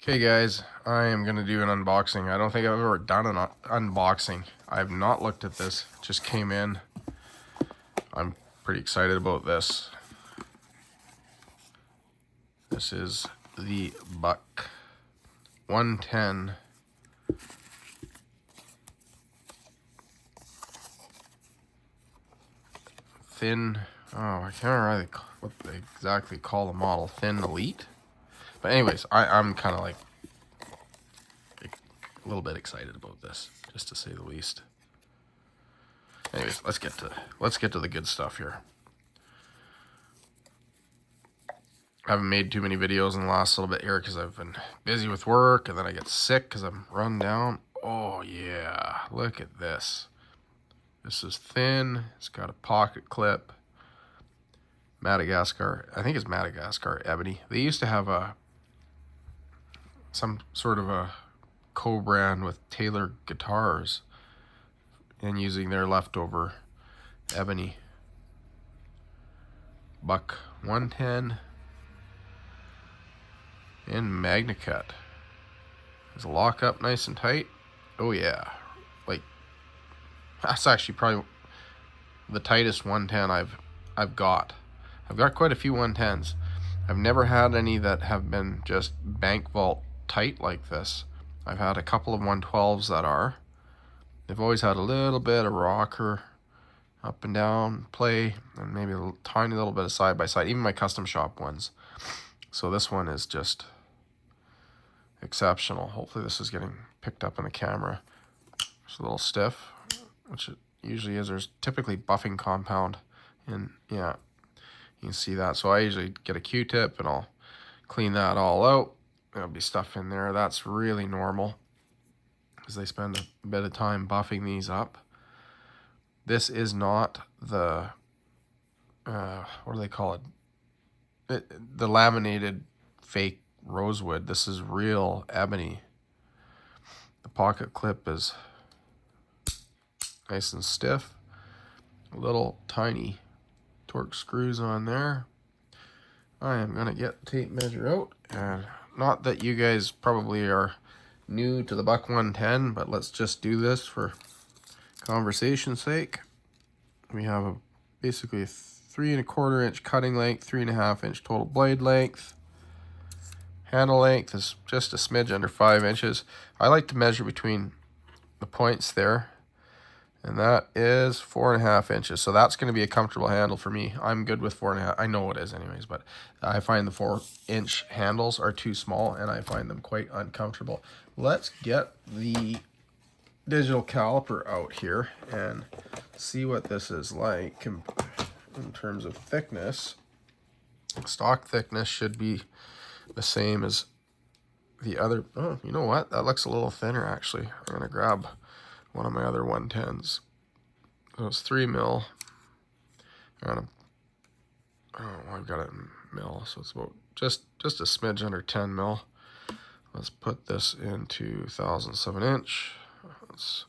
Okay guys, I am going to do an unboxing. I don't think I've ever done an unboxing. I have not looked at this. It just came in. I'm pretty excited about this. This is the Buck 110 thin, I can't remember what they exactly call the model, thin elite. But anyways, I'm kind of like a little bit excited about this, just to say the least. Anyways, let's get to the good stuff here. I haven't made too many videos in the last little bit here because I've been busy with work, and then I get sick because I'm run down. Oh yeah, look at this. This is thin. It's got a pocket clip. Madagascar. I think it's Madagascar ebony. They used to have some sort of a co-brand with Taylor Guitars and using their leftover ebony. Buck 110 in MagnaCut. Is the lock up nice and tight? Oh yeah, like that's actually probably the tightest 110 I've got. I've got quite a few 110s. I've never had any that have been just bank vault tight like this. I've had a couple of 112s that are. They've always had a little bit of rocker, up and down play, and maybe a tiny little bit of side by side, even my custom shop ones. So this one is just exceptional. Hopefully this is getting picked up in the camera. It's a little stiff, which it usually is. There's typically buffing compound, and yeah, you can see that. So I usually get a Q-tip and I'll clean that all out. There'll be stuff in there. That's really normal because they spend a bit of time buffing these up. This is not the, what do they call it? The laminated fake rosewood. This is real ebony. The pocket clip is nice and stiff. Little tiny torque screws on there. I am going to get the tape measure out, and not that you guys probably are new to the Buck 110, but let's just do this for conversation's sake. We have basically a 3 1/4 inch cutting length, 3 1/2 inch total blade length. Handle length is just a smidge under 5 inches. I like to measure between the points there, and that is 4 1/2 inches. So that's going to be a comfortable handle for me. I'm good with 4 1/2. I know it is anyways, but I find the 4-inch handles are too small, and I find them quite uncomfortable. Let's get the digital caliper out here and see what this is like in terms of thickness. Stock thickness should be the same as the other. Oh, you know what? That looks a little thinner actually. I'm gonna grab one of my other 110s. So it's 3 mil. I've got it in mil, so it's about just a smidge under 10 mil. Let's put this into 1,007 inch. It's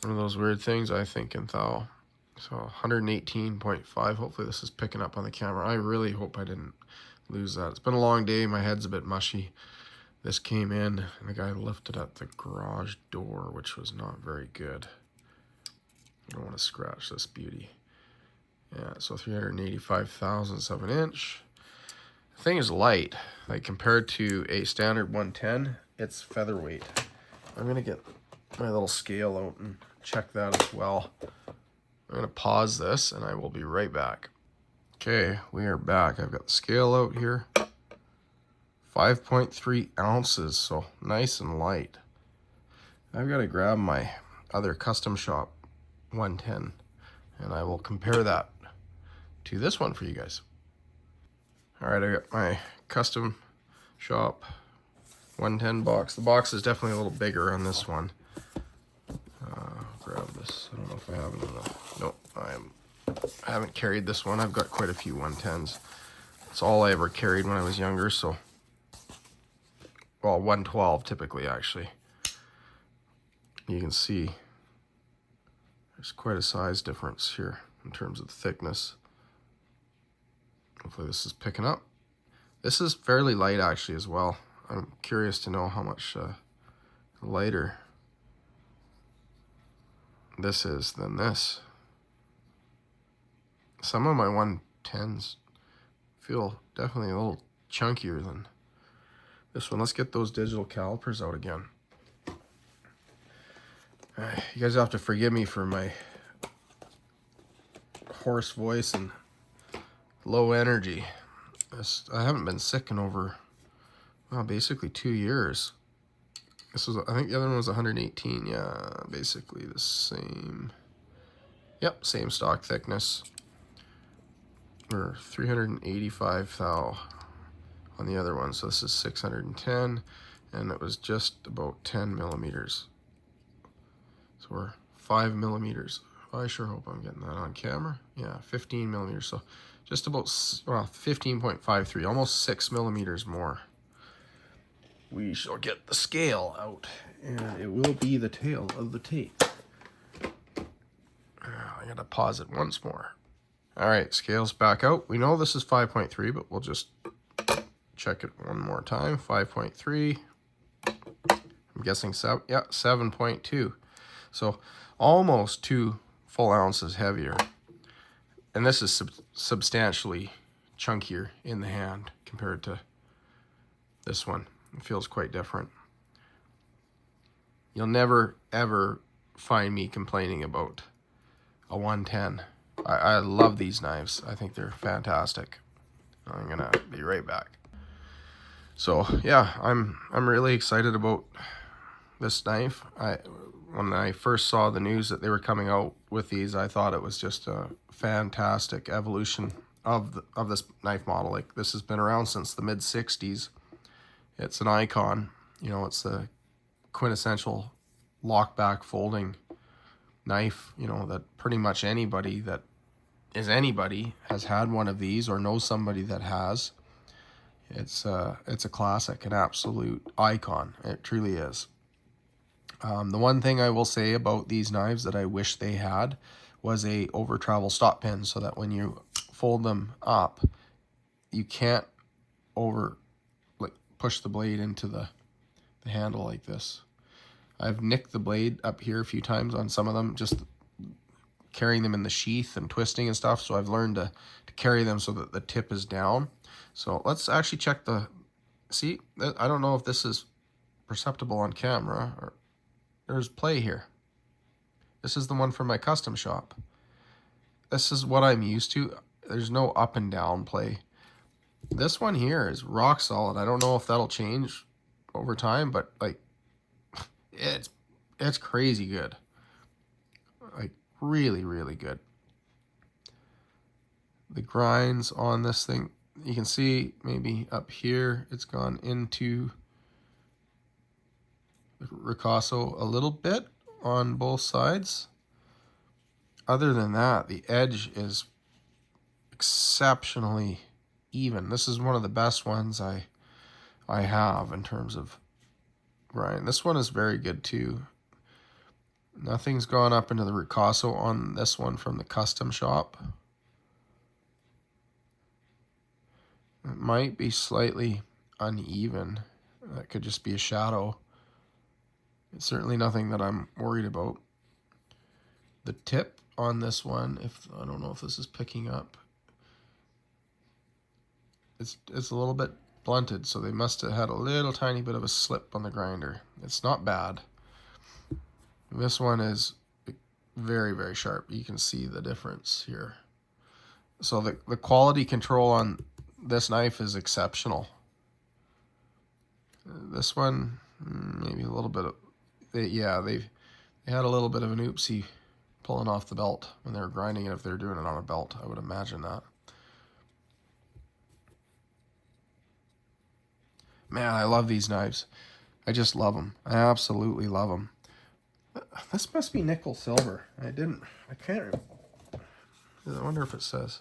one of those weird things I think in thou. So 118.5. Hopefully this is picking up on the camera. I really hope I didn't lose that. It's been a long day. My head's a bit mushy. This came in and the guy lifted at the garage door, which was not very good. I don't want to scratch this beauty. Yeah, so 385 thousandths of an inch. The thing is light. Like compared to a standard 110, it's featherweight. I'm gonna get my little scale out and check that as well. I'm gonna pause this and I will be right back. Okay, we are back. I've got the scale out here. 5.3 ounces, so nice and light. I've got to grab my other custom shop 110 and I will compare that to this one for you guys. All right, I got my custom shop 110 box. The box is definitely a little bigger on this one. Grab this. I don't know if I have another. Nope, I haven't carried this one. I've got quite a few 110s. It's all I ever carried when I was younger, so. Well, 112 typically, actually. You can see there's quite a size difference here in terms of the thickness. Hopefully this is picking up. This is fairly light actually as well. I'm curious to know how much lighter this is than this. Some of my 110s feel definitely a little chunkier than this one. Let's get those digital calipers out again. You guys have to forgive me for my hoarse voice and low energy. I haven't been sick in over, well, basically 2 years. This was, I think the other one was 118. Yeah, basically the same. Yep, same stock thickness. Or 385 thou on the other one. So this is 610, and it was just about 10 millimeters. So we're 5 millimeters. I sure hope I'm getting that on camera. Yeah, 15 millimeters. So just about, well, 15.53, almost 6 millimeters more. We shall get the scale out, and it will be the tail of the tape. I gotta pause it once more. All right, scale's back out. We know this is 5.3, but we'll just check it one more time. 5.3. I'm guessing 7.2. So almost 2 full ounces heavier. And this is substantially chunkier in the hand compared to this one. It feels quite different. You'll never, ever find me complaining about a 110. I love these knives. I think they're fantastic. I'm gonna be right back. So yeah, I'm really excited about this knife. When I first saw the news that they were coming out with these, I thought it was just a fantastic evolution of this knife model. Like, this has been around since the mid 60s. It's an icon. You know, it's the quintessential lockback folding knife, you know, that pretty much anybody that is anybody has had one of these or knows somebody that has. It's a classic, an absolute icon. It truly is. The one thing I will say about these knives that I wish they had was a over travel stop pin, so that when you fold them up, you can't push the blade into the handle like this. I've nicked the blade up here a few times on some of them, just carrying them in the sheath and twisting and stuff. So I've learned to carry them so that the tip is down. So let's actually check see, I don't know if this is perceptible on camera, or there's play here. This is the one from my custom shop. This is what I'm used to. There's no up and down play. This one here is rock solid. I don't know if that'll change over time, but like, it's crazy good. Like, really, really good. The grinds on this thing, you can see maybe up here, it's gone into the ricasso a little bit on both sides. Other than that, the edge is exceptionally even. This is one of the best ones I have in terms of grind. This one is very good too. Nothing's gone up into the ricasso on this one from the custom shop. It might be slightly uneven. That could just be a shadow. It's certainly nothing that I'm worried about. The tip on this one, I don't know if this is picking up. It's a little bit blunted, so they must have had a little tiny bit of a slip on the grinder. It's not bad. This one is very, very sharp. You can see the difference here. So the quality control on this knife is exceptional. This one, maybe a little bit of, they had a little bit of an oopsie pulling off the belt when they were grinding it, if they're doing it on a belt. I would imagine that. Man, I love these knives. I just love them. I absolutely love them. This must be nickel silver. I can't, I wonder if it says.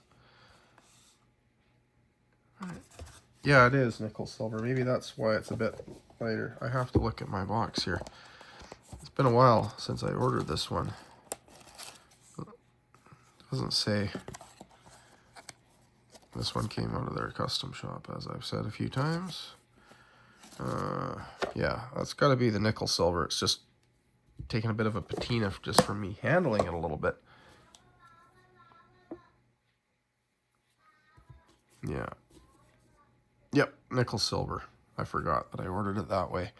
Yeah, it is nickel silver. Maybe that's why it's a bit lighter. I have to look at my box here. It's been a while since I ordered this one. It doesn't say. This one came out of their custom shop, as I've said a few times. Yeah, that's got to be the nickel silver. It's just taking a bit of a patina just from me handling it a little bit. Yeah. Yep, nickel silver. I forgot that I ordered it that way.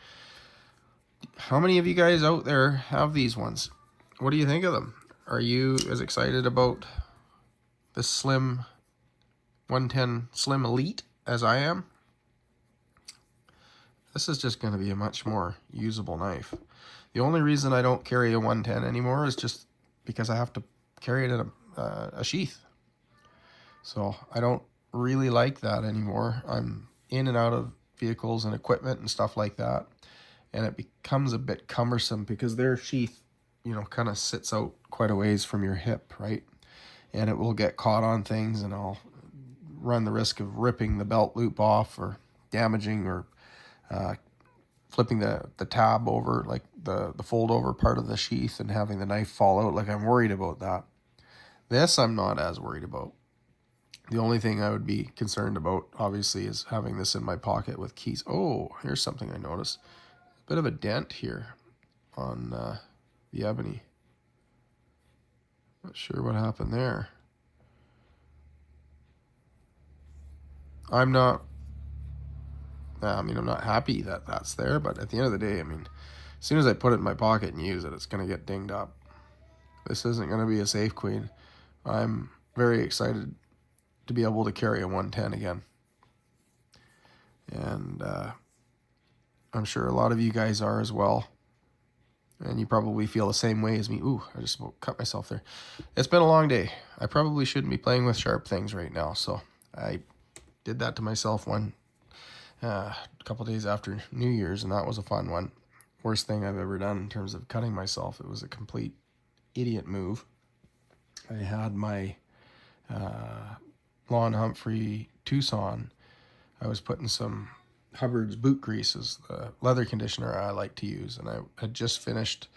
How many of you guys out there have these ones? What do you think of them? Are you as excited about the Slim 110 Slim Elite as I am? This is just going to be a much more usable knife. The only reason I don't carry a 110 anymore is just because I have to carry it in a sheath. So I don't really like that anymore. I'm in and out of vehicles and equipment and stuff like that, and it becomes a bit cumbersome because their sheath, you know, kind of sits out quite a ways from your hip, right? And it will get caught on things, and I'll run the risk of ripping the belt loop off or damaging or flipping the tab over, like the fold over part of the sheath, and having the knife fall out. Like, I'm worried about that. This I'm not as worried about. The only thing I would be concerned about, obviously, is having this in my pocket with keys. Oh, here's something I noticed. A bit of a dent here on the ebony. Not sure what happened there. I'm not happy that that's there, but at the end of the day, I mean, as soon as I put it in my pocket and use it, it's going to get dinged up. This isn't going to be a safe queen. I'm very excited to be able to carry a 110 again. And I'm sure a lot of you guys are as well. And you probably feel the same way as me. Ooh, I just about cut myself there. It's been a long day. I probably shouldn't be playing with sharp things right now. So I did that to myself a couple days after New Year's, and that was a fun one. Worst thing I've ever done in terms of cutting myself. It was a complete idiot move. I had my Lon Humphrey Tucson. I was putting some Hubbard's boot grease as the leather conditioner I like to use, and I had just finished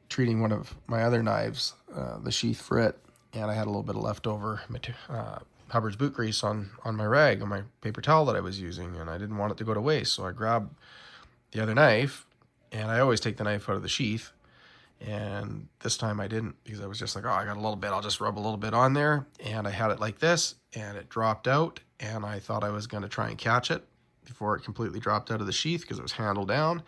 treating one of my other knives, the sheath for it, and I had a little bit of leftover Hubbard's boot grease on my rag, on my paper towel that I was using, and I didn't want it to go to waste, so I grabbed the other knife, and I always take the knife out of the sheath, and this time I didn't, because I was just like, oh, I got a little bit, I'll just rub a little bit on there, and I had it like this, and it dropped out, and I thought I was going to try and catch it before it completely dropped out of the sheath because it was handle down,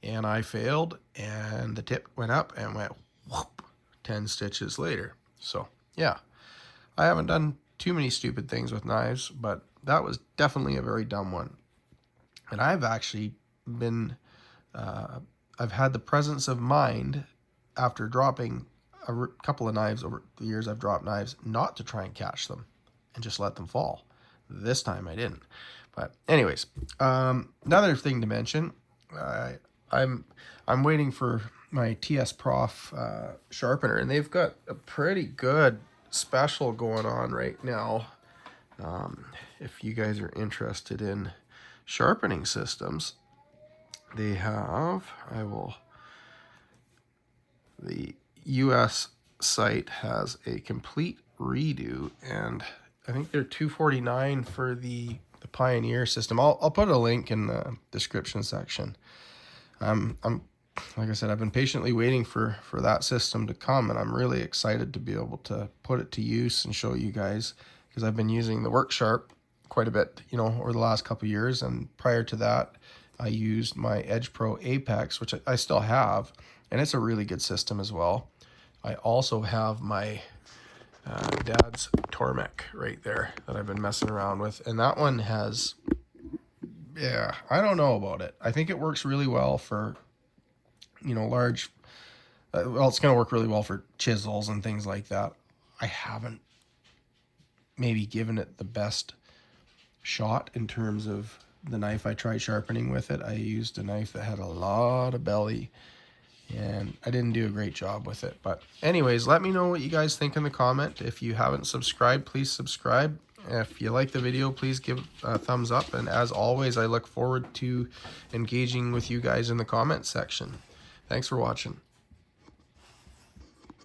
and I failed, and the tip went up and went whoop, 10 stitches later. So yeah, I haven't done too many stupid things with knives, but that was definitely a very dumb one. And I've actually been I've had the presence of mind after dropping a couple of knives over the years. I've dropped knives not to try and catch them and just let them fall. This time I didn't. But anyways, another thing to mention, I'm waiting for my TS Prof sharpener, and they've got a pretty good special going on right now. If you guys are interested in sharpening systems, they have, the US site has a complete redo, and I think they're $249 for the Pioneer system. I'll put a link in the description section. I'm like I said, I've been patiently waiting for that system to come, and I'm really excited to be able to put it to use and show you guys, because I've been using the Work Sharp quite a bit, you know, over the last couple of years, and prior to that I used my Edge Pro Apex, which I still have, and it's a really good system as well. I also have my dad's Tormek right there that I've been messing around with, and that one has, yeah, I don't know about it. I think it works really well for, you know, large, well, it's going to work really well for chisels and things like that. I haven't maybe given it the best shot in terms of the knife I tried sharpening with it. I used a knife that had a lot of belly, and I didn't do a great job with it. But anyways, let me know what you guys think in the comment. If you haven't subscribed, please subscribe. If you like the video, please give a thumbs up. And as always, I look forward to engaging with you guys in the comment section. Thanks for watching.